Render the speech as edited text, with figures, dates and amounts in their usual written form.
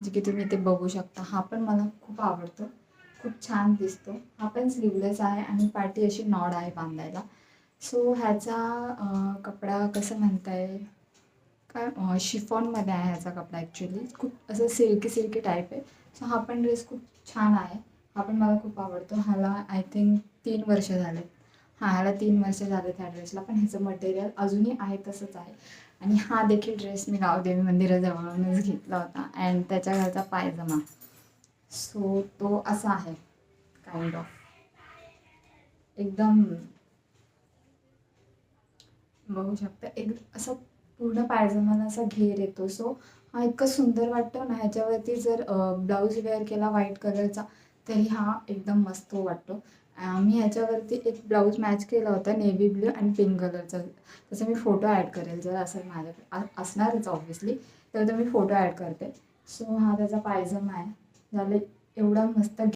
जे की तुम्ही इथे बघू शकता. हा पण मला खूप आवडतो. खूप छान दिसतो. हा पण स्लीवलेस आहे आणि पाठी अशी नॉड आहे बांधायला. सो ह्याचा कपडा कसं म्हणता येईल, काय शिफॉनमध्ये आहे ह्याचा कपडा ॲक्च्युली. खूप असं सिल्की सिल्की टाईप आहे. सो हा पण ड्रेस खूप छान आहे. हा पण मला खूप आवडतो. ह्याला आय थिंक 3 वर्ष झाले. हां, ह्याला 3 वर्ष झालेत ह्या ड्रेसला. पण ह्याचं मटेरियल अजूनही आहे तसंच आहे. आणि हा देखील ड्रेस मी गावदेवी मंदिराजवळूनच घेतला होता अँड त्याच्या घरचा पायजमा. सो तो असा आहे काइंड ऑफ. एकदम बघू शकता एक असं पूर्ण पायजमाला असा घेर येतो. सो हा इतका सुंदर वाटतो ना, ह्याच्यावरती जर ब्लाऊज वेअर केला व्हाईट कलरचा तरी हा एकदम मस्त वाटतो. मी ह्याच्यावरती एक ब्लाऊज मॅच केला होता नेव्ही ब्लू आणि पिंक कलरचा. त्याचा मी फोटो ॲड करेल जर असेल माझ्याकडे असणारच ऑब्व्हियसली, तर तो मी फोटो ॲड करते. सो हा त्याचा पायजमा आहे. झालं एवढा मस्त